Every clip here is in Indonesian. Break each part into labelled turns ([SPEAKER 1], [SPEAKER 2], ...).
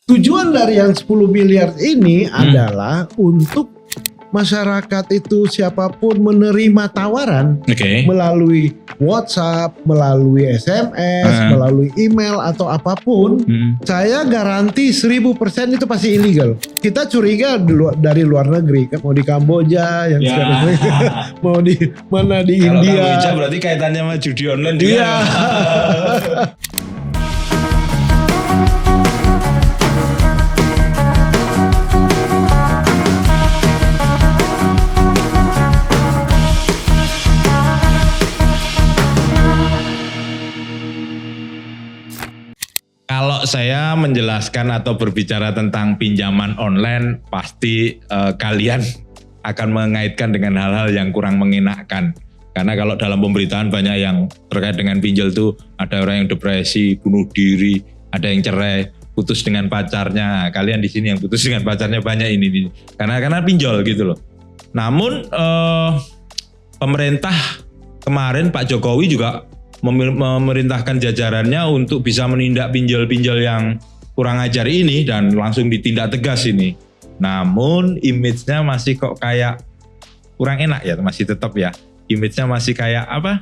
[SPEAKER 1] tujuan dari yang 10 miliar ini adalah untuk masyarakat itu siapapun menerima tawaran melalui WhatsApp, melalui SMS, melalui email atau apapun, saya garanti 1000% itu pasti illegal. Kita curiga dari luar negeri, mau di Kamboja, yang sekarang mau di mana di
[SPEAKER 2] kalau
[SPEAKER 1] India.
[SPEAKER 2] Kalau Kamboja berarti kaitannya sama judi online juga.
[SPEAKER 1] Iya.
[SPEAKER 2] Kalau saya menjelaskan atau berbicara tentang pinjaman online, pasti kalian akan mengaitkan dengan hal-hal yang kurang mengenakkan. Karena kalau dalam pemberitaan banyak yang terkait dengan pinjol tuh, ada orang yang depresi, bunuh diri, ada yang cerai, putus dengan pacarnya. Kalian di sini yang putus dengan pacarnya banyak ini. Karena pinjol gitu loh. Namun pemerintah kemarin Pak Jokowi juga memerintahkan jajarannya untuk bisa menindak pinjol-pinjol yang kurang ajar ini dan langsung ditindak tegas ini. Namun image-nya masih kok kayak kurang enak ya, masih tetap ya. Image-nya masih kayak apa?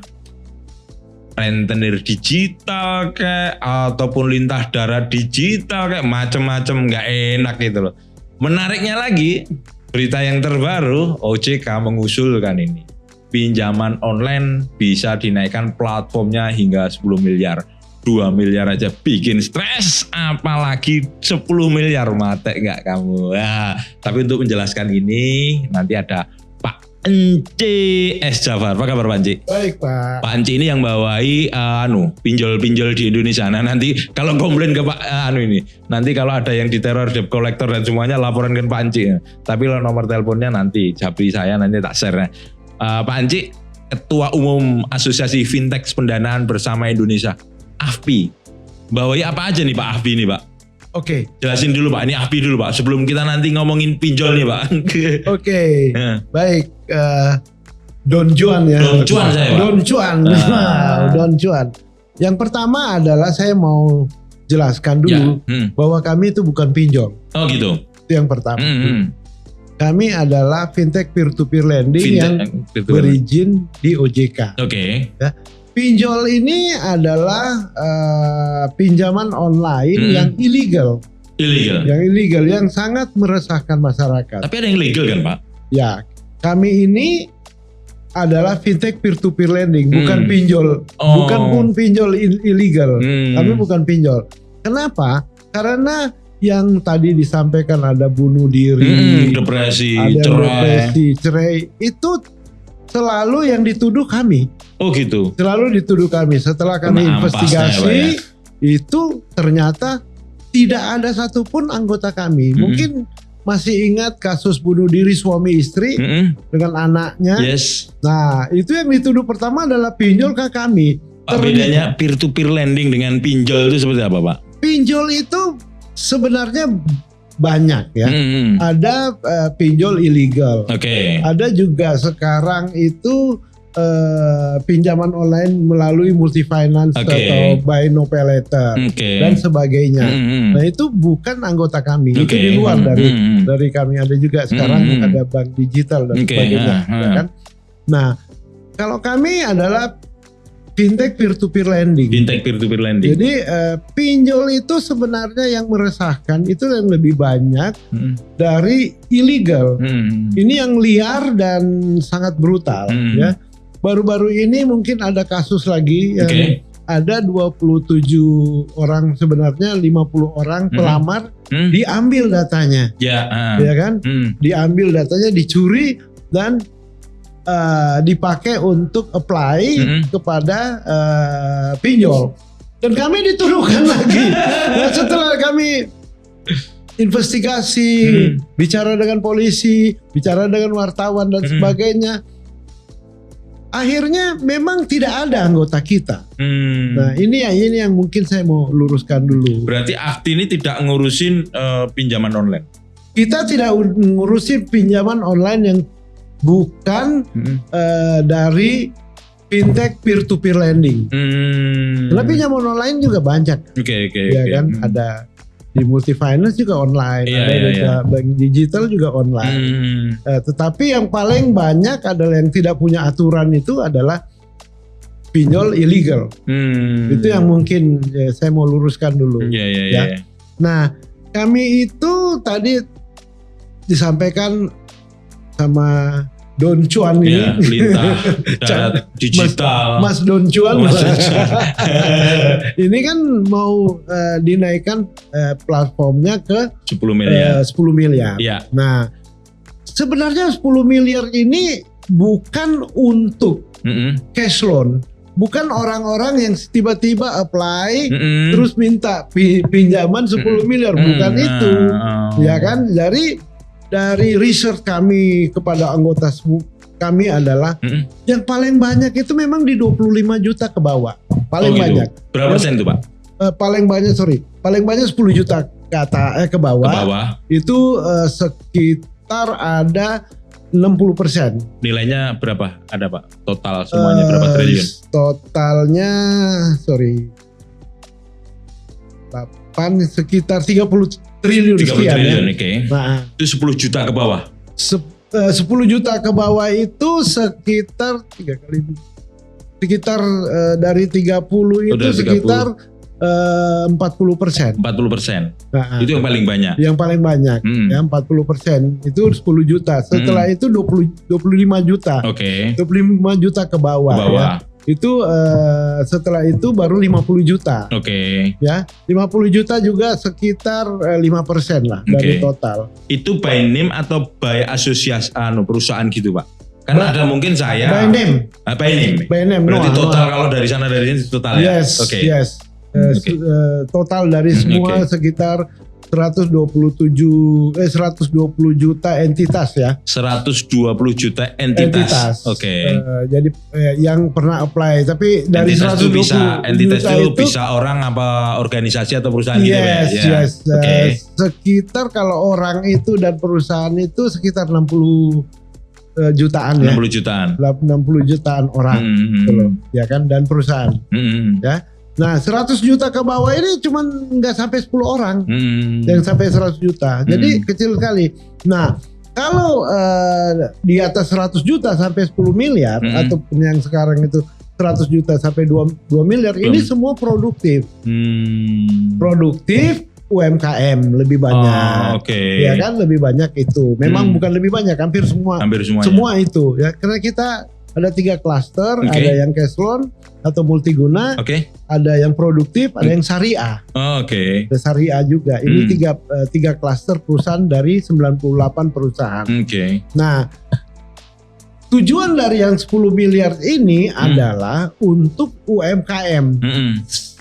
[SPEAKER 2] Rentenir digital kayak ataupun lintah darat digital kayak macem-macem, nggak enak gitu loh. Menariknya lagi, berita yang terbaru OJK mengusulkan ini. Pinjaman online bisa dinaikkan platformnya hingga 10 miliar. 2 miliar aja bikin stres, apalagi 10 miliar, mate nggak kamu? Nah, tapi untuk menjelaskan ini nanti ada Pak Enci S. Jafar. Apa kabar Pak Enci?
[SPEAKER 1] Baik Pak.
[SPEAKER 2] Pak Enci ini yang bawahi pinjol-pinjol di Indonesia. Nah nanti kalau komplain ke Pak ini, nanti kalau ada yang diteror debt collector dan semuanya laporan ke Pak Enci. Tapi kalau nomor teleponnya nanti japri saya nanti tak share. Pak Enci, Ketua Umum Asosiasi Fintech Pendanaan Bersama Indonesia, AFPI. Bawahi apa aja nih Pak AFPI ini Pak?
[SPEAKER 1] Oke.
[SPEAKER 2] Jelasin dulu Pak, ini AFPI dulu Pak, sebelum kita nanti ngomongin pinjol nih Pak.
[SPEAKER 1] Oke. Baik. Don Juan ya.
[SPEAKER 2] Don Juan saya Pak.
[SPEAKER 1] Don Juan. Don Juan. Yang pertama adalah saya mau jelaskan dulu bahwa kami itu bukan pinjol.
[SPEAKER 2] Oh gitu.
[SPEAKER 1] Itu yang pertama. Kami adalah fintech peer-to-peer lending yang berizin di OJK.
[SPEAKER 2] Oke.
[SPEAKER 1] Ya. Pinjol ini adalah pinjaman online yang ilegal. Yang ilegal, yang sangat meresahkan masyarakat.
[SPEAKER 2] Tapi ada yang legal kan Pak?
[SPEAKER 1] Ya, kami ini adalah fintech peer-to-peer lending, bukan pinjol. Bukan pun pinjol ilegal. Kami bukan pinjol. Kenapa? Karena yang tadi disampaikan ada bunuh diri,
[SPEAKER 2] depresi,
[SPEAKER 1] cerai, itu selalu yang dituduh kami.
[SPEAKER 2] Oh gitu.
[SPEAKER 1] Selalu dituduh kami. Setelah kami investigasi, itu ternyata tidak ada satupun anggota kami. Mungkin masih ingat kasus bunuh diri suami istri dengan anaknya.
[SPEAKER 2] Yes.
[SPEAKER 1] Nah, itu yang dituduh pertama adalah pinjol ke kami.
[SPEAKER 2] Bedanya peer-to-peer lending dengan pinjol itu seperti apa Pak?
[SPEAKER 1] Pinjol itu sebenarnya banyak ya. Ada pinjol ilegal. Ada juga sekarang itu pinjaman online melalui multi finance atau buy no pay later dan sebagainya. Nah itu bukan anggota kami. Itu di luar dari kami. Ada juga sekarang ada bank digital dan sebagainya. Ya kan? Nah kalau kami adalah fintech peer-to-peer lending. Jadi pinjol itu sebenarnya yang meresahkan itu yang lebih banyak dari ilegal. Ini yang liar dan sangat brutal. Ya. Baru-baru ini mungkin ada kasus lagi yang ada 27 orang, sebenarnya 50 orang pelamar diambil datanya. Ya kan? Diambil datanya, dicuri dan dipakai untuk apply kepada pinjol, dan kami dituduhkan lagi. Nah, setelah kami investigasi, bicara dengan polisi, bicara dengan wartawan dan sebagainya, akhirnya memang tidak ada anggota kita. Nah ini yang mungkin saya mau luruskan dulu.
[SPEAKER 2] Berarti AFPI ini tidak ngurusin pinjaman online?
[SPEAKER 1] Kita tidak ngurusin pinjaman online yang bukan dari fintech peer-to-peer lending. Tapi pinjaman online juga banyak. Ya kan, ada di Multifinance juga online, bank digital juga online. Tetapi yang paling banyak adalah yang tidak punya aturan itu adalah pinjol ilegal. Itu yang mungkin saya mau luruskan dulu. Ya. Nah, kami itu tadi disampaikan sama Don Cuan ini,
[SPEAKER 2] lintah digital.
[SPEAKER 1] Mas Don Cuan. Ini kan mau dinaikkan platformnya ke
[SPEAKER 2] 10 miliar.
[SPEAKER 1] 10 miliar.
[SPEAKER 2] Ya.
[SPEAKER 1] Nah, sebenarnya 10 miliar ini bukan untuk cash loan. Bukan orang-orang yang tiba-tiba apply terus minta pinjaman 10 miliar, bukan itu. Ya kan? Dari research kami kepada anggota kami adalah yang paling banyak itu memang di 25 juta ke bawah. Paling banyak.
[SPEAKER 2] Berapa persen itu, Pak?
[SPEAKER 1] Paling banyak 10 juta ke bawah. Itu sekitar ada 60%.
[SPEAKER 2] Nilainya berapa ada, Pak? Total semuanya berapa triliun?
[SPEAKER 1] Totalnya sekitar 30 triliun sekian ya.
[SPEAKER 2] Oke. Nah, itu 10 juta ke bawah.
[SPEAKER 1] 10 juta ke bawah itu sekitar 3 kali dari 30 itu sekitar 40%.
[SPEAKER 2] 40%. Nah, itu yang paling banyak.
[SPEAKER 1] Yang paling banyak ya 40% itu 10 juta. Setelah itu 25 juta.
[SPEAKER 2] Oke.
[SPEAKER 1] 25 juta ke bawah. Ya. Itu setelah itu baru 50 juta.
[SPEAKER 2] Oke.
[SPEAKER 1] Ya, 50 juta juga sekitar 5% lah dari total.
[SPEAKER 2] Itu by name atau by asosiasi perusahaan gitu, Pak? Karena ada mungkin saya
[SPEAKER 1] by name.
[SPEAKER 2] By name. Berarti total kalau dari sana dari sini total ya.
[SPEAKER 1] Yes. Total dari semua sekitar 120 juta entitas ya.
[SPEAKER 2] 120 juta entitas. Oke.
[SPEAKER 1] Jadi yang pernah apply, tapi dari
[SPEAKER 2] entitas
[SPEAKER 1] 120
[SPEAKER 2] entitas
[SPEAKER 1] juta
[SPEAKER 2] itu bisa orang apa organisasi atau perusahaan gitu ya.
[SPEAKER 1] Yes. Sekitar kalau orang itu dan perusahaan itu sekitar 60 jutaan ya.
[SPEAKER 2] 60 jutaan.
[SPEAKER 1] 60 jutaan orang gitu loh, ya kan, dan perusahaan. Ya. Nah, 100 juta ke bawah ini cuman nggak sampai 10 orang yang sampai 100 juta. Jadi kecil sekali. Nah, kalau di atas 100 juta sampai 10 miliar ataupun yang sekarang itu 100 juta sampai 2 miliar ini semua produktif. Produktif UMKM lebih banyak. Ya kan, lebih banyak itu. Memang bukan lebih banyak, hampir semua. Semua itu ya, karena kita ada 3 klaster, ada yang cash loan atau multiguna, ada yang produktif, ada yang syariah. Ada syariah juga. Ini tiga klaster perusahaan dari 98 perusahaan. Nah, tujuan dari yang 10 miliar ini adalah untuk UMKM.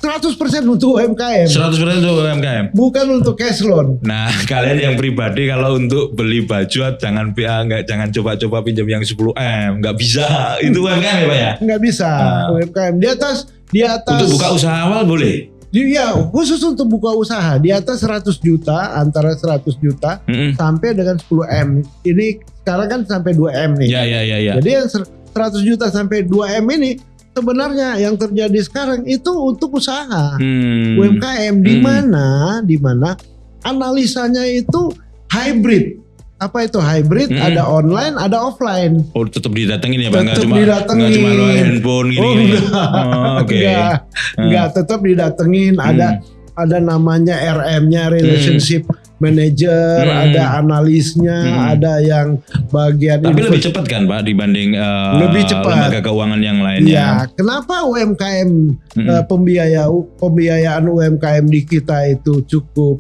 [SPEAKER 1] 100% untuk UMKM.
[SPEAKER 2] 100% untuk UMKM.
[SPEAKER 1] Bukan untuk cash loan.
[SPEAKER 2] Nah, kalian yang pribadi kalau untuk beli baju jangan coba-coba pinjam yang 10M, nggak bisa. Itu UMKM ya, Pak ya?
[SPEAKER 1] Nggak bisa. UMKM di atas.
[SPEAKER 2] Untuk buka usaha awal boleh.
[SPEAKER 1] Iya, khusus untuk buka usaha di atas 100 juta, antara 100 juta sampai dengan 10M. Ini sekarang kan sampai 2M nih.
[SPEAKER 2] Iya.
[SPEAKER 1] Jadi yang 100 juta sampai 2M ini sebenarnya yang terjadi sekarang itu untuk usaha UMKM di mana analisanya itu hybrid. Apa itu hybrid? Ada online, ada offline.
[SPEAKER 2] Oh, tetap didatengin ya, Bang?
[SPEAKER 1] Tetap didatengin.
[SPEAKER 2] Nggak cuma lo handphone gini.
[SPEAKER 1] Enggak, tetap didatengin. Ada namanya RM-nya, relationship manager, ada analisnya, ada yang bagian.
[SPEAKER 2] Tapi lebih cepat kan, Pak, dibanding lembaga keuangan yang lainnya.
[SPEAKER 1] Ya, kenapa UMKM pembiayaan UMKM di kita itu cukup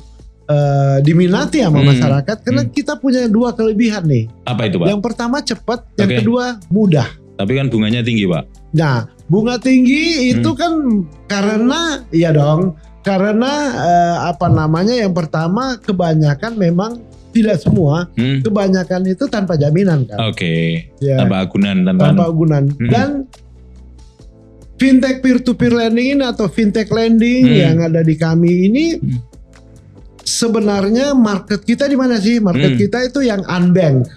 [SPEAKER 1] diminati sama masyarakat? Karena kita punya 2 kelebihan nih.
[SPEAKER 2] Apa itu, Pak?
[SPEAKER 1] Yang pertama cepat, yang kedua mudah.
[SPEAKER 2] Tapi kan bunganya tinggi, Pak.
[SPEAKER 1] Nah, bunga tinggi itu kan karena yang pertama kebanyakan memang, tidak semua, kebanyakan itu tanpa jaminan kan. Ya, tanpa agunan. Dan fintech peer-to-peer lending ini atau fintech lending yang ada di kami ini sebenarnya market kita di mana sih? Market kita itu yang unbanked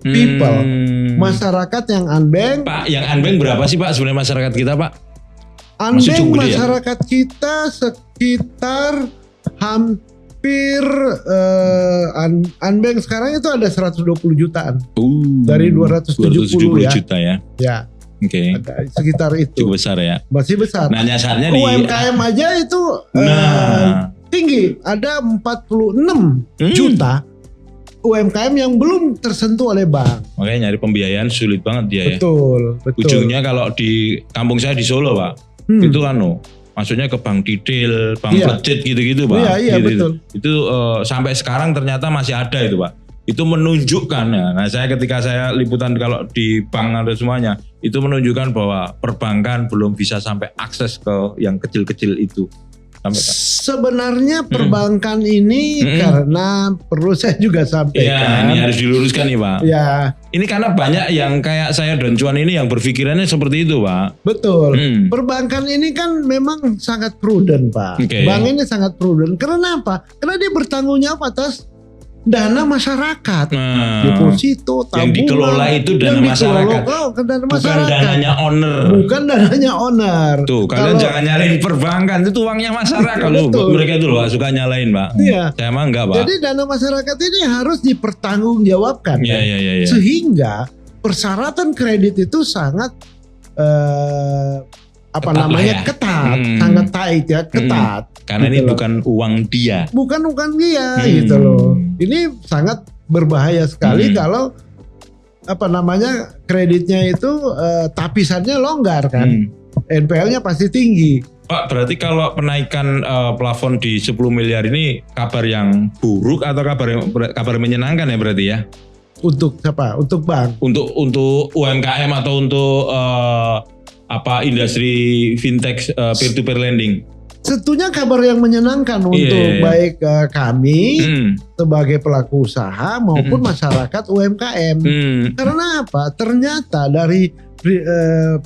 [SPEAKER 1] people, masyarakat yang unbanked.
[SPEAKER 2] Pak, yang unbanked berapa sih, Pak, sebenarnya masyarakat kita, Pak?
[SPEAKER 1] Unbanked masyarakat kita sekitar hampir hampir unbank sekarang itu ada 120 jutaan dari 270
[SPEAKER 2] juta ya.
[SPEAKER 1] Ya.
[SPEAKER 2] Oke.
[SPEAKER 1] Sekitar itu.
[SPEAKER 2] Cukup besar ya.
[SPEAKER 1] Masih besar.
[SPEAKER 2] Nah nyasarnya di
[SPEAKER 1] UMKM aja itu tinggi, ada 46 juta UMKM yang belum tersentuh oleh bank.
[SPEAKER 2] Makanya nyari pembiayaan sulit banget dia ya.
[SPEAKER 1] Betul.
[SPEAKER 2] Ujungnya kalau di kampung saya di Solo Pak, itu maksudnya ke bank detail, bank pecit gitu-gitu Pak.
[SPEAKER 1] Iya,
[SPEAKER 2] gitu,
[SPEAKER 1] betul.
[SPEAKER 2] Itu sampai sekarang ternyata masih ada itu Pak. Itu menunjukkan ya. Nah saya ketika saya liputan kalau di bank ada semuanya, itu menunjukkan bahwa perbankan belum bisa sampai akses ke yang kecil-kecil itu.
[SPEAKER 1] Sebenarnya perbankan ini karena perlu saya juga sampaikan.
[SPEAKER 2] Ya, ini harus diluruskan nih Pak.
[SPEAKER 1] Ya.
[SPEAKER 2] Ini karena banyak yang kayak saya dan Cuan ini yang berpikirannya seperti itu Pak.
[SPEAKER 1] Betul. Perbankan ini kan memang sangat prudent Pak. Bank ini sangat prudent. Karena apa? Karena dia bertanggung jawab atas dana masyarakat, deposito, tabungan.
[SPEAKER 2] Yang dikelola itu dana masyarakat. Bukan dananya owner.
[SPEAKER 1] Bukan dananya owner.
[SPEAKER 2] Tuh, kalian jangan nyalain perbankan, itu uangnya masyarakat loh. Mereka itu loh suka nyalain, Pak.
[SPEAKER 1] Iya.
[SPEAKER 2] Saya emang enggak, Pak.
[SPEAKER 1] Jadi dana masyarakat ini harus dipertanggungjawabkan.
[SPEAKER 2] Iya.
[SPEAKER 1] Sehingga persyaratan kredit itu sangat ketat, sangat tight ya, ketat.
[SPEAKER 2] Karena
[SPEAKER 1] gitu
[SPEAKER 2] ini bukan uang dia.
[SPEAKER 1] Bukan dia gitu loh. Ini sangat berbahaya sekali kalau kreditnya itu tapisannya longgar kan. NPL-nya pasti tinggi.
[SPEAKER 2] Pak, berarti kalau penaikan plafon di 10 miliar ini kabar yang buruk atau kabar menyenangkan ya berarti ya?
[SPEAKER 1] Untuk siapa? Untuk bank.
[SPEAKER 2] Untuk UMKM atau untuk industri fintech peer to peer lending.
[SPEAKER 1] Tentunya kabar yang menyenangkan untuk baik kami sebagai pelaku usaha maupun masyarakat UMKM. Karena apa? Ternyata dari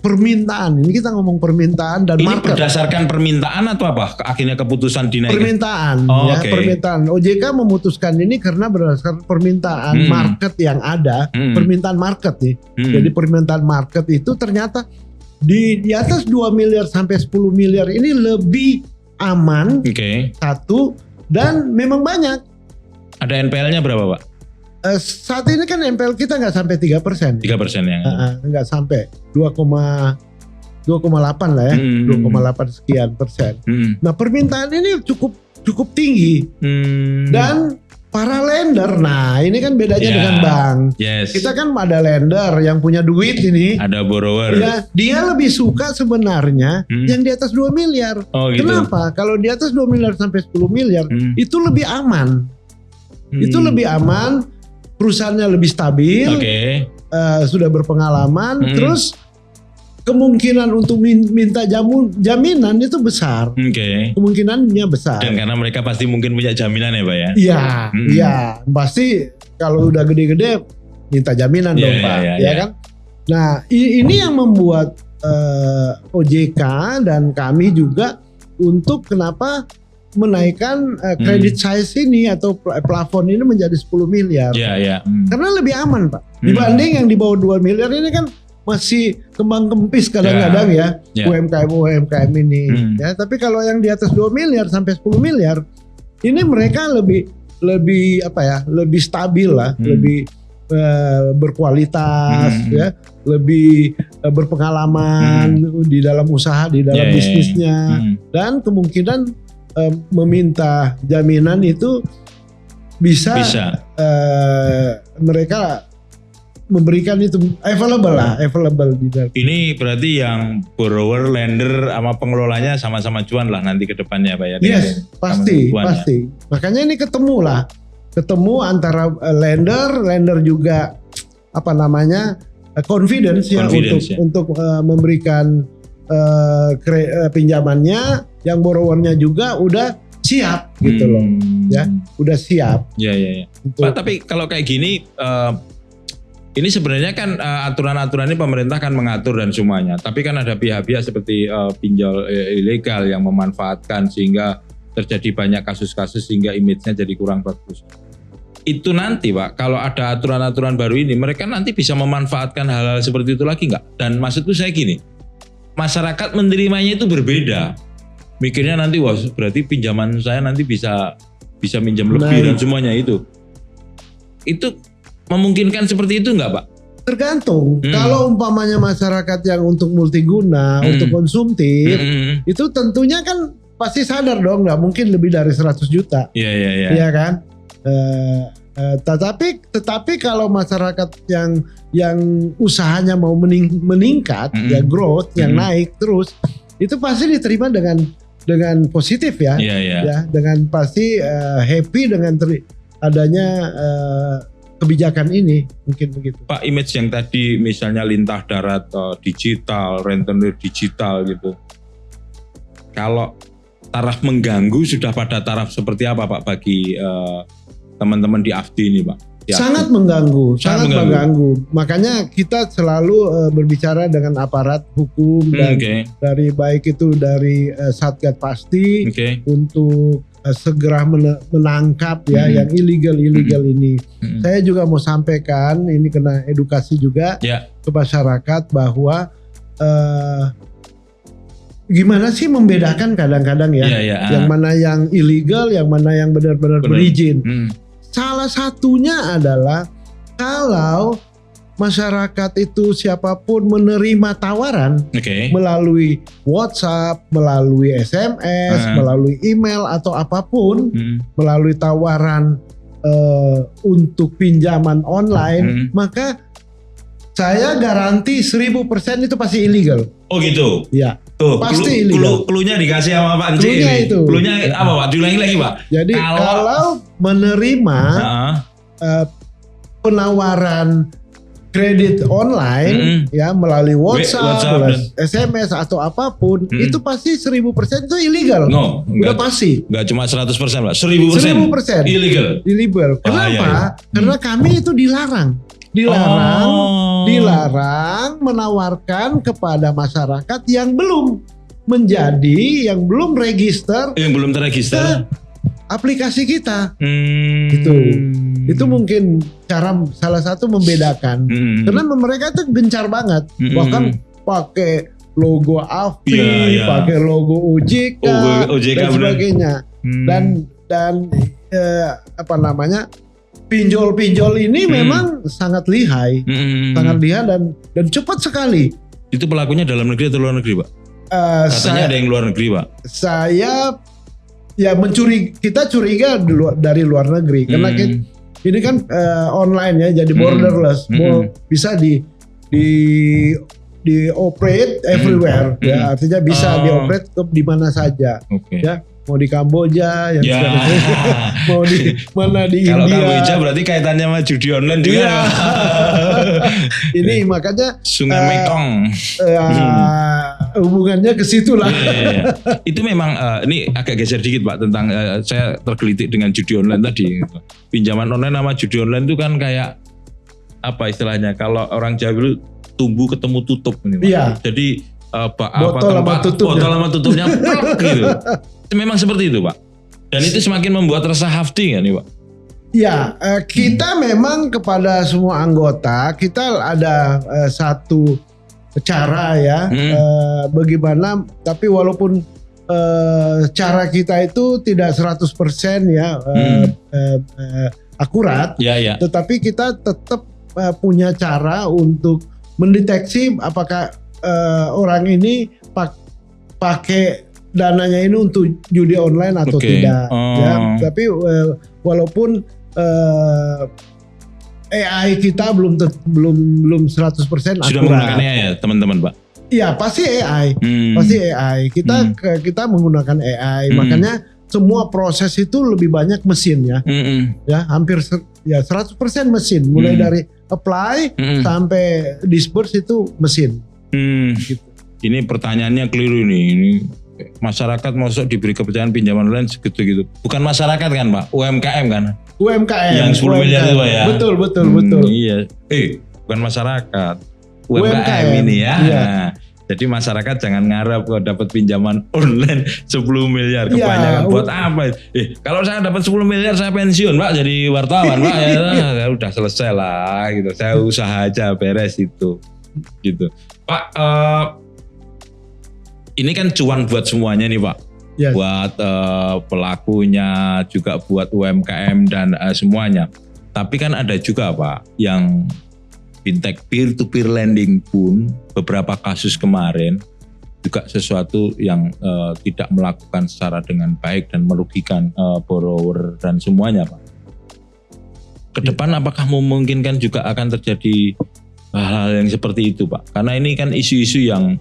[SPEAKER 1] permintaan, ini kita ngomong permintaan dan
[SPEAKER 2] ini
[SPEAKER 1] market.
[SPEAKER 2] Ini berdasarkan permintaan atau apa? Akhirnya keputusan dinaikkan?
[SPEAKER 1] Permintaan, permintaan. OJK memutuskan ini karena berdasarkan permintaan market yang ada, permintaan market nih. Jadi permintaan market itu ternyata di atas 2 miliar sampai 10 miliar ini lebih aman. Satu, dan memang banyak.
[SPEAKER 2] Ada NPL-nya berapa Pak?
[SPEAKER 1] Saat ini kan NPL kita nggak sampai 3%.
[SPEAKER 2] 3% ya?
[SPEAKER 1] Nggak sampai 2,8 lah ya, 2,8 sekian persen. Nah permintaan ini cukup tinggi dan para lender, nah ini kan bedanya dengan bank. Kita kan ada lender yang punya duit ini.
[SPEAKER 2] Ada borrower.
[SPEAKER 1] Ya, dia lebih suka sebenarnya yang di atas 2 miliar.
[SPEAKER 2] Gitu.
[SPEAKER 1] Kenapa? Kalau di atas 2 miliar sampai 10 miliar itu lebih aman. Itu lebih aman, perusahaannya lebih stabil, sudah berpengalaman, terus kemungkinan untuk minta jaminan itu besar. Kemungkinannya besar.
[SPEAKER 2] Dan karena mereka pasti mungkin punya jaminan ya Pak ya?
[SPEAKER 1] Iya, pasti kalau udah gede-gede minta jaminan dong Pak, ya kan? Nah ini yang membuat OJK dan kami juga untuk kenapa menaikkan credit size ini atau plafon ini menjadi 10 miliar. Karena lebih aman Pak. Dibanding yang di bawah 2 miliar ini kan masih kembang kempis kadang-kadang UMKM ini ya, tapi kalau yang di atas 2 miliar sampai 10 miliar ini mereka lebih stabil lah, lebih berkualitas ya, lebih berpengalaman di dalam usaha, di dalam bisnisnya dan kemungkinan meminta jaminan itu bisa. Mereka memberikan itu available di dalam. Ini
[SPEAKER 2] berarti yang borrower, lender sama pengelolanya sama-sama cuan lah nanti ke depannya Pak ya?
[SPEAKER 1] Yes, pasti. Makanya ini ketemu antara lender juga confidence ya untuk memberikan pinjamannya, yang borrowernya juga udah siap gitu loh, ya udah siap.
[SPEAKER 2] Pak, tapi kalau kayak gini. Ini sebenarnya kan aturan-aturan ini pemerintah kan mengatur dan semuanya. Tapi kan ada pihak-pihak seperti pinjol ilegal yang memanfaatkan sehingga terjadi banyak kasus-kasus sehingga image-nya jadi kurang bagus. Itu nanti Pak, kalau ada aturan-aturan baru ini, mereka nanti bisa memanfaatkan hal-hal seperti itu lagi nggak? Dan maksudku saya gini, masyarakat menerimanya itu berbeda. Mikirnya nanti wah berarti pinjaman saya nanti bisa bisa minjam lebih dan semuanya itu memungkinkan seperti itu nggak Pak?
[SPEAKER 1] Tergantung. Kalau umpamanya masyarakat yang untuk multiguna, untuk konsumtif, itu tentunya kan pasti sadar dong, nggak mungkin lebih dari 100 juta. Iya kan? Tetapi kalau masyarakat yang usahanya mau meningkat, ya growth, yang naik terus, itu pasti diterima dengan positif ya. Ya, dengan pasti happy dengan adanya kebijakan ini, mungkin begitu.
[SPEAKER 2] Pak, image yang tadi misalnya lintah darat digital, rentenir digital gitu. Kalau taraf mengganggu sudah pada taraf seperti apa Pak bagi teman-teman di AFDI ini Pak?
[SPEAKER 1] Sangat mengganggu, sangat mengganggu. Makanya kita selalu berbicara dengan aparat hukum dan dari baik itu dari Satgas Pasti untuk segera menangkap ya yang illegal ini. Saya juga mau sampaikan ini kena edukasi juga ke masyarakat bahwa gimana sih membedakan kadang-kadang yang mana yang illegal, yang mana yang benar-benar berizin. Salah satunya adalah kalau masyarakat itu siapapun menerima tawaran melalui WhatsApp, melalui SMS, melalui email atau apapun, melalui tawaran untuk pinjaman online, maka saya garansi 1000% itu pasti illegal.
[SPEAKER 2] Oh gitu?
[SPEAKER 1] Ya.
[SPEAKER 2] Tuh,
[SPEAKER 1] pasti illegal.
[SPEAKER 2] Cluenya dikasih sama Pak Enci ini. Cluenya apa Pak? Diulangi lagi Pak.
[SPEAKER 1] Jadi kalau menerima penawaran kredit online ya melalui WhatsApp melalui SMS atau apapun itu pasti 1000% itu illegal. Udah pasti.
[SPEAKER 2] Enggak cuma 100% Pak, 1000%
[SPEAKER 1] illegal. Kenapa? Karena kami itu dilarang menawarkan kepada masyarakat yang belum register,
[SPEAKER 2] yang belum terregister
[SPEAKER 1] aplikasi kita. Itu mungkin cara salah satu membedakan. Karena mereka itu gencar banget, bahkan pakai logo AFDI, pakai logo OJK dan sebagainya. Dan pinjol ini memang sangat lihai, dan cepat sekali.
[SPEAKER 2] Itu pelakunya dalam negeri atau luar negeri Pak? Katanya ada yang luar negeri Pak. Kita curiga dari luar negeri karena ini kan online ya, jadi borderless, bisa di operate everywhere ya, artinya bisa di operate di mana saja ya. Mau di Kamboja, mau di mana di India. Kalau Kamboja berarti kaitannya sama judi online juga.
[SPEAKER 1] Ini makanya
[SPEAKER 2] Sungai Mekong.
[SPEAKER 1] Hubungannya ke situ lah.
[SPEAKER 2] Itu memang ini agak geser dikit Pak tentang saya tergelitik dengan judi online tadi. Pinjaman online sama judi online itu kan kayak apa istilahnya? Kalau orang Jawa dulu tumbuh ketemu tutup ini Pak. Jadi botol sama tutupnya gitu. Memang seperti itu Pak. Dan itu semakin membuat resah AFDI kan nih Pak?
[SPEAKER 1] Ya, kita memang kepada semua anggota kita ada satu cara ya, bagaimana, tapi walaupun cara kita itu tidak 100% ya akurat, tetapi kita tetap punya cara untuk mendeteksi apakah orang ini pakai dananya ini untuk judi online atau tidak. Ya, tapi walaupun AI kita belum 100% akurat.
[SPEAKER 2] Sudah menggunakan AI ya teman-teman Pak?
[SPEAKER 1] Iya pasti AI, pasti AI. Kita menggunakan AI, makanya semua proses itu lebih banyak mesin ya. Ya hampir 100% mesin, mulai dari apply sampai disburse itu mesin.
[SPEAKER 2] Gitu. Ini pertanyaannya keliru nih. Ini masyarakat masuk diberi kepercayaan pinjaman online segitu-gitu. Bukan masyarakat kan Pak, UMKM kan?
[SPEAKER 1] UMKM.
[SPEAKER 2] Yang 10 miliar itu Pak ya?
[SPEAKER 1] Betul.
[SPEAKER 2] Iya. Bukan masyarakat. UMKM ini ya. Iya. Nah, jadi masyarakat jangan ngarep kalau dapat pinjaman online 10 miliar. Kebanyakan buat apa? Kalau saya dapat 10 miliar saya pensiun Pak, jadi wartawan Pak ya. Udah selesai lah gitu. Saya usaha aja beres itu. Gitu. Pak, ini kan cuan buat semuanya nih Pak.
[SPEAKER 1] Yes.
[SPEAKER 2] Buat pelakunya, juga buat UMKM dan semuanya. Tapi kan ada juga Pak yang fintech peer-to-peer lending pun beberapa kasus kemarin juga sesuatu yang tidak melakukan secara dengan baik dan merugikan borrower dan semuanya Pak. Ke depan apakah memungkinkan juga akan terjadi hal-hal yang seperti itu Pak? Karena ini kan isu-isu yang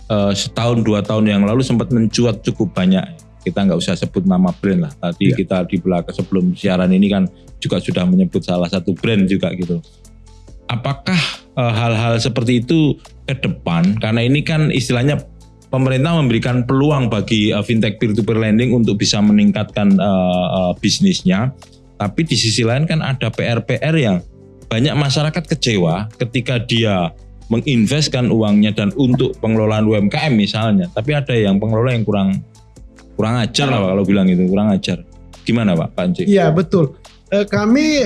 [SPEAKER 2] setahun 2 tahun yang lalu sempat mencuat cukup banyak. Kita nggak usah sebut nama brand lah. Tadi kita di belakang sebelum siaran ini kan juga sudah menyebut salah satu brand juga gitu. Apakah hal-hal seperti itu ke depan? Karena ini kan istilahnya pemerintah memberikan peluang bagi fintech peer-to-peer lending untuk bisa meningkatkan bisnisnya. Tapi di sisi lain kan ada PR-PR yang banyak masyarakat kecewa ketika dia menginvestkan uangnya dan untuk pengelolaan UMKM misalnya. Tapi ada yang pengelola yang kurang ajar lah kalau bilang itu, kurang ajar. Gimana Pak Panci?
[SPEAKER 1] Iya betul. Kami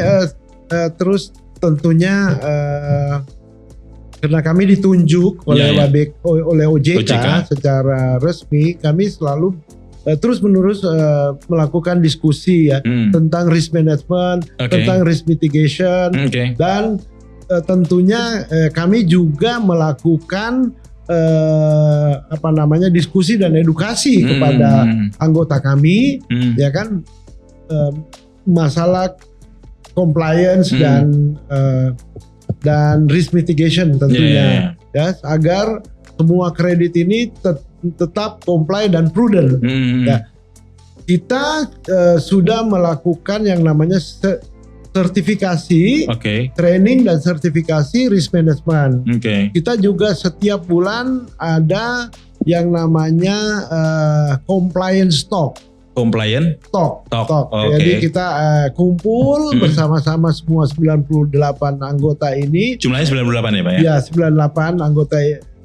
[SPEAKER 1] terus tentunya karena kami ditunjuk oleh oleh OJK secara resmi, kami selalu terus-menerus melakukan diskusi ya tentang risk management, tentang risk mitigation, dan tentunya kami juga melakukan diskusi dan edukasi kepada anggota kami, ya kan, masalah compliance dan risk mitigation tentunya, ya, agar semua kredit ini tetap comply dan prudent. Ya. Kita sudah melakukan yang namanya sertifikasi, training dan sertifikasi risk management. Kita juga setiap bulan ada yang namanya compliance talk. Jadi kita kumpul bersama-sama semua 98 anggota ini.
[SPEAKER 2] Jumlahnya 98 ya Pak ya?
[SPEAKER 1] Ya, 98 anggota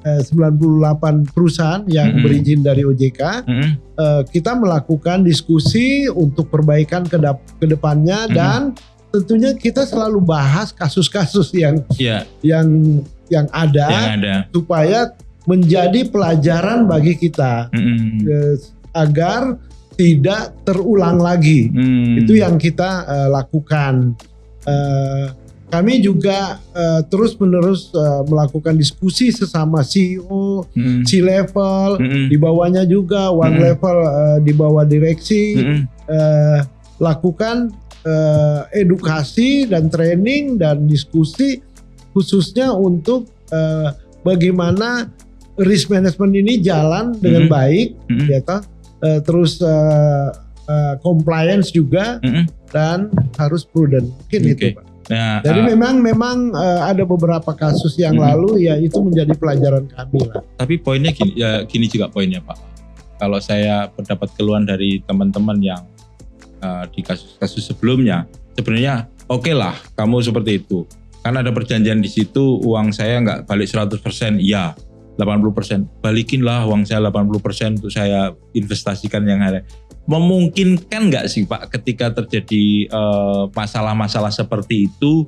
[SPEAKER 1] 98 perusahaan yang berizin dari OJK. Kita melakukan diskusi untuk perbaikan ke depannya dan tentunya kita selalu bahas kasus-kasus yang ada supaya menjadi pelajaran bagi kita agar tidak terulang lagi. Itu yang kita lakukan. Kami juga terus-menerus melakukan diskusi sesama CEO, C-level, di bawahnya juga one level di bawah direksi, lakukan edukasi dan training dan diskusi khususnya untuk bagaimana risk management ini jalan dengan baik, ya toh. Terus compliance juga dan harus prudent, mungkin itu Pak.
[SPEAKER 2] Nah,
[SPEAKER 1] jadi memang ada beberapa kasus yang lalu ya itu menjadi pelajaran kami lah.
[SPEAKER 2] Tapi poinnya gini juga poinnya Pak. Kalau saya mendapat keluhan dari teman-teman yang di kasus-kasus sebelumnya, sebenarnya oke lah kamu seperti itu. Karena ada perjanjian di situ, uang saya nggak balik 100%, ya 80%, balikinlah uang saya 80% untuk saya investasikan yang ada. Memungkinkan nggak sih Pak ketika terjadi masalah-masalah seperti itu,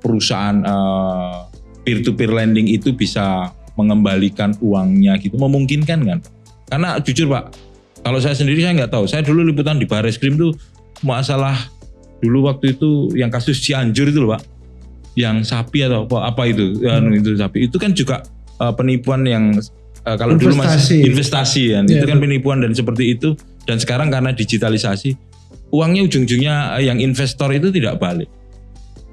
[SPEAKER 2] perusahaan peer-to-peer lending itu bisa mengembalikan uangnya gitu, memungkinkan kan? Karena jujur Pak, kalau saya sendiri saya nggak tahu. Saya dulu liputan di Barreskrim tuh masalah dulu waktu itu yang kasus Cianjur itu loh Pak. Yang sapi atau apa itu, itu sapi itu kan juga penipuan yang kalau dulu masih investasi kan, itu kan penipuan dan seperti itu. Dan sekarang karena digitalisasi, uangnya ujung-ujungnya yang investor itu tidak balik.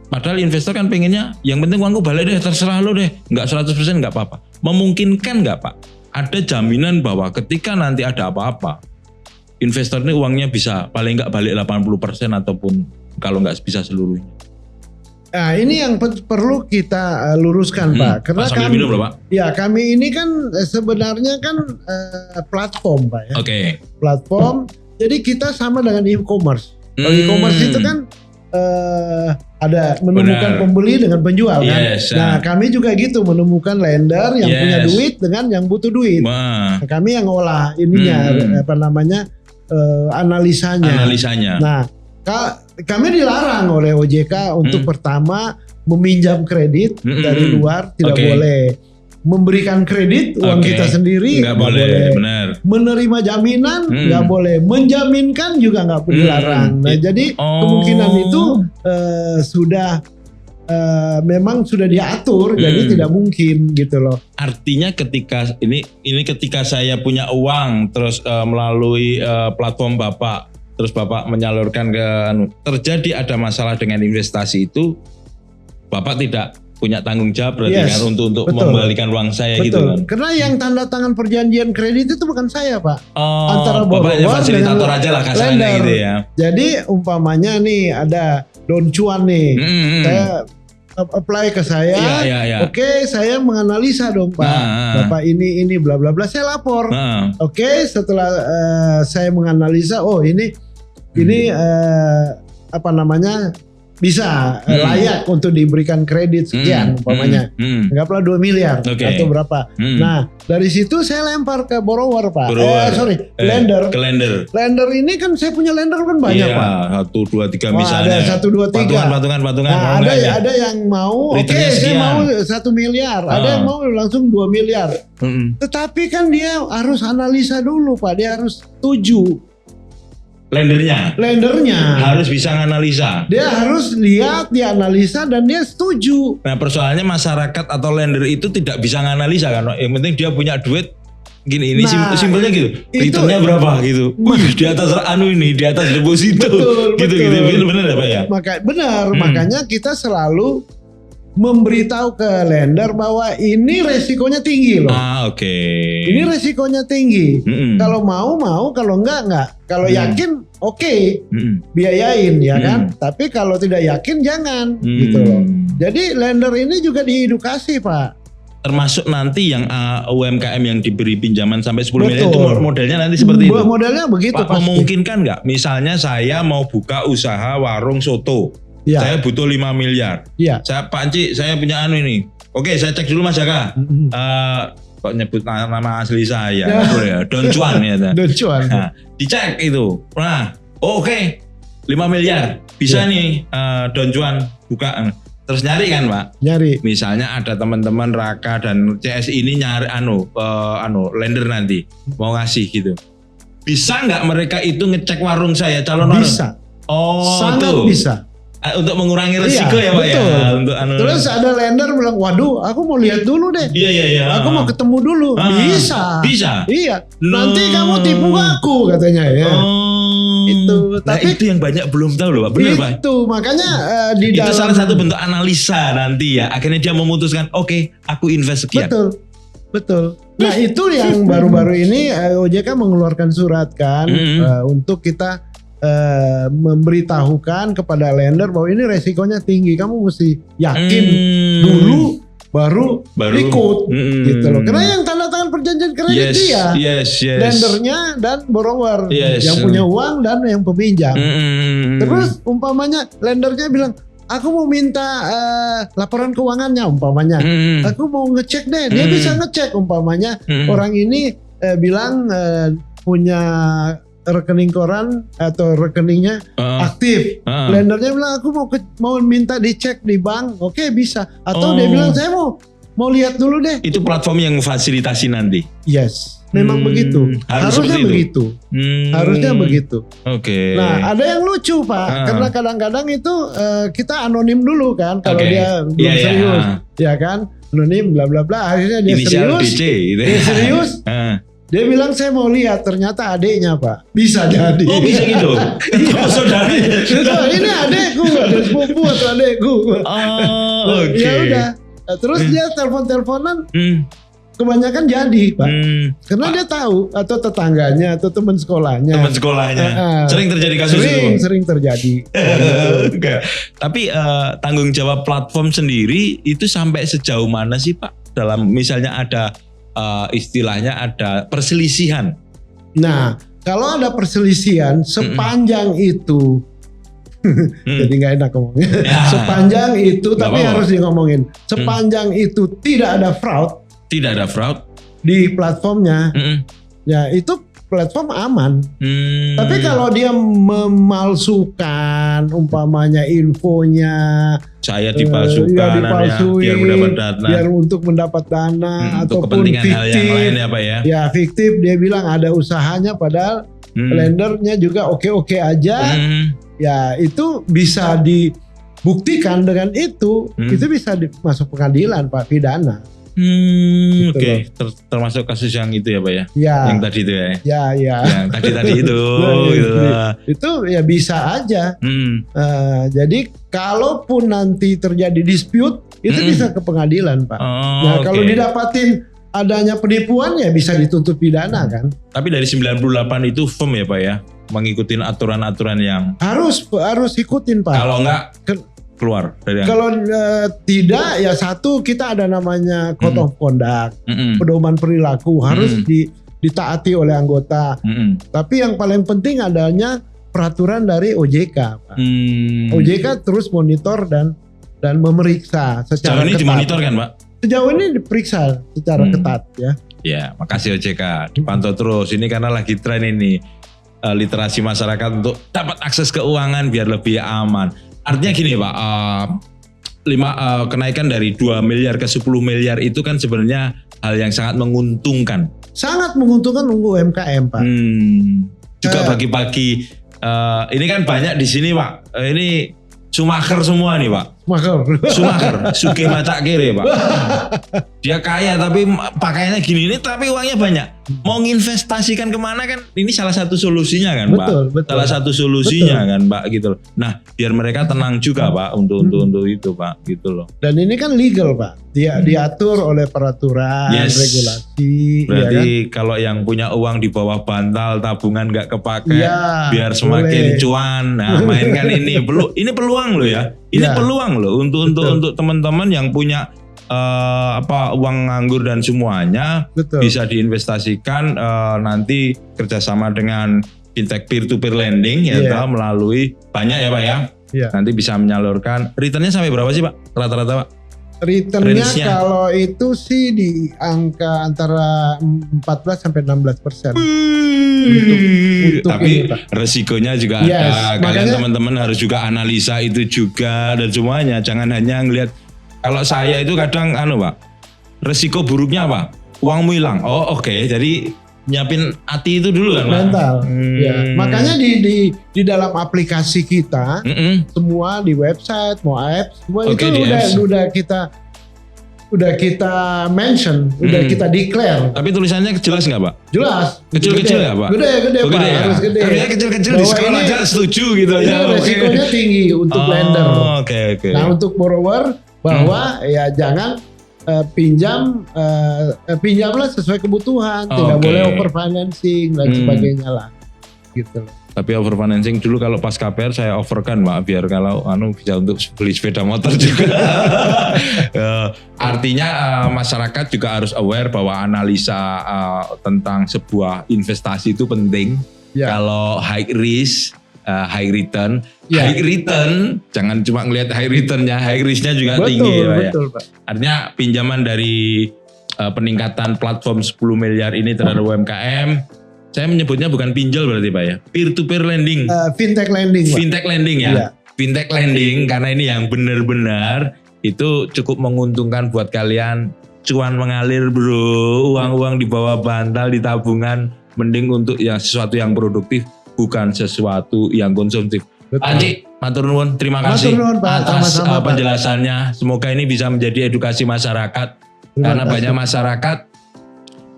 [SPEAKER 2] Padahal investor kan pengennya yang penting uangku balik deh, terserah lo deh, nggak 100% nggak apa-apa. Memungkinkan nggak Pak? Ada jaminan bahwa ketika nanti ada apa-apa, investor ini uangnya bisa paling nggak balik 80% ataupun kalau nggak bisa seluruhnya.
[SPEAKER 1] Nah ini yang perlu kita luruskan Pak, karena kami, kami ini kan sebenarnya kan platform Pak ya. Platform, jadi kita sama dengan e-commerce. Kalau e-commerce itu kan ada menemukan pembeli dengan penjual kan. Nah kami juga gitu, menemukan lender yang punya duit dengan yang butuh duit. Nah, kami yang olah ininya analisanya. Nah kami dilarang oleh OJK untuk pertama meminjam kredit dari luar, tidak boleh. memberikan kredit uang kita sendiri
[SPEAKER 2] nggak boleh. Benar.
[SPEAKER 1] Menerima jaminan nggak boleh, menjaminkan juga nggak dilarang. Nah jadi kemungkinan itu sudah memang sudah diatur, jadi tidak mungkin gitu loh.
[SPEAKER 2] Artinya ketika ini ketika saya punya uang terus melalui platform Bapak, terus Bapak menyalurkan ke terjadi ada masalah dengan investasi itu, Bapak tidak punya tanggung jawab berarti kan untuk mengembalikan uang saya gitu kan.
[SPEAKER 1] Karena yang tanda tangan perjanjian kredit itu bukan saya, Pak. Antara
[SPEAKER 2] borrower fasilitator aja lah kasarnya gitu ya.
[SPEAKER 1] Jadi umpamanya nih ada Don Cuan nih. Saya apply ke saya. Oke, saya menganalisa dong, Pak. Bapak ini bla bla bla, saya lapor. Oke, setelah saya menganalisa, oh ini apa namanya? Bisa layak untuk diberikan kredit sekian umpamanya. Anggaplah 2 miliar atau berapa. Nah, dari situ saya lempar ke borrower, Pak. Lender.
[SPEAKER 2] Ke lender.
[SPEAKER 1] Lender ini kan saya punya lender kan banyak, Pak.
[SPEAKER 2] 1, 2, 3 misalnya.
[SPEAKER 1] Ada 1, 2, 3.
[SPEAKER 2] Patungan.
[SPEAKER 1] Nah, ada yang mau, saya mau 1 miliar. Ada yang mau langsung 2 miliar. Tetapi kan dia harus analisa dulu, Pak. Dia harus setuju.
[SPEAKER 2] Lendernya harus bisa analisa.
[SPEAKER 1] Dia harus lihat, dia analisa dan dia setuju.
[SPEAKER 2] Nah persoalannya masyarakat atau lender itu tidak bisa nganalisa kan. Yang penting dia punya duit gini, ini simpelnya gitu. Returnnya berapa gitu. Di atas di atas deposito. Gitu. Benar ya Pak ya?
[SPEAKER 1] Makanya kita selalu memberitahu ke lender bahwa ini resikonya tinggi loh. Ini resikonya tinggi. Kalau mau, kalau enggak. Kalau yakin, biayain ya kan. Tapi kalau tidak yakin jangan gitu loh. Jadi lender ini juga diedukasi, Pak.
[SPEAKER 2] Termasuk nanti yang UMKM yang diberi pinjaman sampai 10 miliar itu modelnya nanti seperti itu.
[SPEAKER 1] Modelnya begitu
[SPEAKER 2] Pak, memungkinkan nggak? Misalnya saya mau buka usaha warung soto. Saya butuh 5 miliar. Saya Pak Anci, saya punya ini. Oke, saya cek dulu Mas Jaka. Kok nyebut nama asli saya? Don Cuan ya.
[SPEAKER 1] Don Cuan.
[SPEAKER 2] Nah, dicek itu. Nah, 5 miliar. Bisa nih Don Cuan buka. Terus nyari kan Pak?
[SPEAKER 1] Nyari.
[SPEAKER 2] Misalnya ada teman-teman Raka dan CS ini nyari lender nanti mau ngasih gitu. Bisa nggak mereka itu ngecek warung saya calon orang?
[SPEAKER 1] Bisa. Sangat bisa.
[SPEAKER 2] Untuk mengurangi resiko ya Pak ya. Untuk
[SPEAKER 1] Terus ada lender bilang, waduh aku mau lihat dulu deh.
[SPEAKER 2] Iya.
[SPEAKER 1] Aku mau ketemu dulu. Bisa. Iya. Nanti kamu tipu aku katanya ya. Itu.
[SPEAKER 2] Tapi itu yang banyak belum tahu loh Pak. Benar Pak.
[SPEAKER 1] Itu makanya di dalam.
[SPEAKER 2] Itu salah satu bentuk analisa nanti ya. Akhirnya dia memutuskan aku invest sekian.
[SPEAKER 1] Betul. Nah itu yang baru-baru ini OJK mengeluarkan surat kan untuk kita memberitahukan kepada lender bahwa ini resikonya tinggi, kamu mesti yakin dulu baru ikut gitu loh. Karena yang tanda tangan perjanjian kredit dia, lendernya dan borrower, yang punya uang dan yang peminjam. Terus umpamanya lendernya bilang, aku mau minta laporan keuangannya umpamanya, aku mau ngecek deh, dia bisa ngecek umpamanya orang ini bilang punya rekening koran atau rekeningnya aktif. Lendernya bilang aku mau minta dicek di bank, bisa. Atau dia bilang saya mau lihat dulu deh.
[SPEAKER 2] Itu platform yang memfasilitasi nanti.
[SPEAKER 1] Yes, memang begitu. Harusnya begitu. Harusnya begitu. Nah ada yang lucu Pak, karena kadang-kadang itu kita anonim dulu kan kalau dia belum serius, ya kan? Anonim bla bla bla. Akhirnya dia serius. Dia serius. Dia bilang saya mau lihat, ternyata adiknya Pak. Bisa jadi.
[SPEAKER 2] Oh bisa gitu? Saudaranya.
[SPEAKER 1] Ini adikku, ada sepupu atau adikku. Ya udah. Terus dia telepon-teleponan. Kebanyakan jadi Pak. Karena dia tahu, atau tetangganya, atau teman sekolahnya.
[SPEAKER 2] Sering terjadi kasus itu?
[SPEAKER 1] Sering terjadi.
[SPEAKER 2] Tapi tanggung jawab platform sendiri itu sampai sejauh mana sih Pak? Dalam misalnya ada istilahnya ada perselisihan.
[SPEAKER 1] Nah, kalau ada perselisihan sepanjang itu, jadi nggak enak ngomongnya. Sepanjang itu, tapi harus ngomongin. Sepanjang itu tidak ada fraud
[SPEAKER 2] di platformnya,
[SPEAKER 1] ya itu platform aman. Tapi kalau dia memalsukan umpamanya infonya,
[SPEAKER 2] saya dipalsukan, biar mendapat dana,
[SPEAKER 1] biar untuk mendapat dana
[SPEAKER 2] untuk
[SPEAKER 1] ataupun
[SPEAKER 2] kepentingan
[SPEAKER 1] fiktif,
[SPEAKER 2] hal yang lain ya Pak ya.
[SPEAKER 1] Ya fiktif, dia bilang ada usahanya padahal lendernya juga oke-oke aja. Ya itu bisa dibuktikan dengan itu bisa masuk pengadilan Pak, pidana.
[SPEAKER 2] Oke. Termasuk kasus yang itu ya Pak ya?
[SPEAKER 1] Ya.
[SPEAKER 2] Yang tadi itu ya?
[SPEAKER 1] Ya.
[SPEAKER 2] Yang tadi itu. Gitu.
[SPEAKER 1] Itu ya bisa aja. Jadi kalaupun nanti terjadi dispute, itu bisa ke pengadilan Pak. Kalau didapatin adanya penipuan ya bisa dituntut pidana kan.
[SPEAKER 2] Tapi dari 98 itu firm ya Pak ya? Mengikuti aturan-aturan yang...
[SPEAKER 1] Harus ikutin Pak.
[SPEAKER 2] Kalau enggak... keluar dari
[SPEAKER 1] kalau tidak ya satu kita ada namanya code of conduct, pedoman perilaku harus ditaati oleh anggota. Tapi yang paling penting adanya peraturan dari OJK Pak. OJK terus monitor dan memeriksa secara
[SPEAKER 2] ketat. Sejauh ini dimonitor kan Pak?
[SPEAKER 1] Sejauh ini diperiksa secara ketat ya.
[SPEAKER 2] Ya, makasih OJK, dipantau terus. Ini karena lagi tren ini literasi masyarakat untuk dapat akses keuangan biar lebih aman. Artinya gini Pak, kenaikan dari 2 miliar ke 10 miliar itu kan sebenarnya hal yang sangat menguntungkan.
[SPEAKER 1] Sangat menguntungkan untuk UMKM Pak.
[SPEAKER 2] Juga bagi-bagi, ini kan banyak di sini Pak, ini Sumaker semua nih Pak. Sumaker, sugih mata kiri Pak. Dia kaya tapi pakaiannya gini ini tapi uangnya banyak. Mau nginvestasikan kemana kan? Ini salah satu solusinya kan Pak.
[SPEAKER 1] Betul.
[SPEAKER 2] Salah satu solusinya kan Pak gitu. Nah biar mereka tenang juga Pak untuk itu Pak gitu loh.
[SPEAKER 1] Dan ini kan legal Pak. Dia diatur oleh peraturan, regulasi.
[SPEAKER 2] Berarti
[SPEAKER 1] ya kan?
[SPEAKER 2] kalau yang punya uang di bawah bantal tabungan nggak kepake, biar semakin cuan. Nah mainkan ini peluang loh ya. Ini peluang loh untuk teman-teman yang punya uang nganggur dan semuanya bisa diinvestasikan nanti kerjasama dengan fintech peer-to-peer lending melalui banyak ya Pak ya. Nanti bisa menyalurkan. Returnnya sampai berapa sih Pak rata-rata Pak?
[SPEAKER 1] Returnnya kalau itu sih di angka antara 14 sampai 16%.
[SPEAKER 2] Tapi resikonya juga ada. Kalian teman-teman harus juga analisa itu juga dan semuanya. Jangan hanya ngelihat. Kalau saya itu kadang Pak, resiko buruknya apa? Uangmu hilang. Oh oke. Jadi nyiapin hati itu dulu kan Pak?
[SPEAKER 1] Mental. Ya. Makanya di dalam aplikasi kita, semua di website, mau apps, semua itu udah kita mention, udah kita declare.
[SPEAKER 2] Tapi tulisannya jelas nggak Pak?
[SPEAKER 1] Jelas.
[SPEAKER 2] Kecil-kecil nggak Pak?
[SPEAKER 1] Gede Pak,
[SPEAKER 2] ya?
[SPEAKER 1] harus gede.
[SPEAKER 2] Karena kecil-kecil di sekolah aja setuju gitu ya.
[SPEAKER 1] Resikonya tinggi untuk lender.
[SPEAKER 2] Oke.
[SPEAKER 1] Nah untuk borrower bahwa ya jangan pinjamlah sesuai kebutuhan, tidak boleh overfinancing dan sebagainya lah, gitu.
[SPEAKER 2] Tapi overfinancing dulu kalau pas KPR saya overkan Pak, biar kalau bisa untuk beli sepeda motor juga. Artinya masyarakat juga harus aware bahwa analisa tentang sebuah investasi itu penting. Kalau high risk, high return. High return, jangan cuma ngelihat high returnnya, high risknya juga tinggi ya Pak. Artinya pinjaman dari peningkatan platform 10 miliar ini terhadap UMKM, saya menyebutnya bukan pinjol berarti Pak ya, peer-to-peer lending.
[SPEAKER 1] Fintech lending Pak.
[SPEAKER 2] Fintech lending ya. Fintech lending karena ini yang benar-benar itu cukup menguntungkan buat kalian. Cuan mengalir bro, uang-uang di bawah bantal di tabungan, mending untuk sesuatu yang produktif, bukan sesuatu yang konsumtif. Anji, matur nuwun, terima kasih atas penjelasannya. Semoga ini bisa menjadi edukasi masyarakat. Karena banyak masyarakat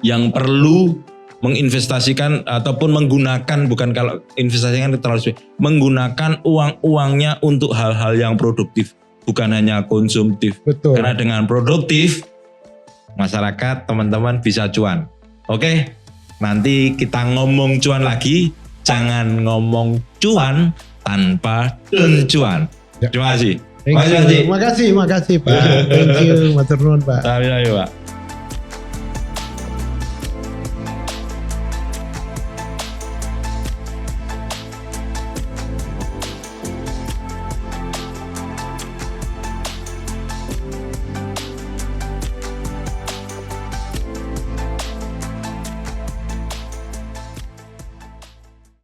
[SPEAKER 2] yang perlu menginvestasikan ataupun menggunakan, bukan kalau investasikan terlalu menggunakan uang-uangnya untuk hal-hal yang produktif, bukan hanya konsumtif. Karena dengan produktif, masyarakat teman-teman bisa cuan. Oke, nanti kita ngomong cuan lagi, jangan ngomong cuan tanpa cuan. Terima kasih.
[SPEAKER 1] Makasih Pak. Thank you, matur nuwun Pak.
[SPEAKER 2] Terima kasih Pak.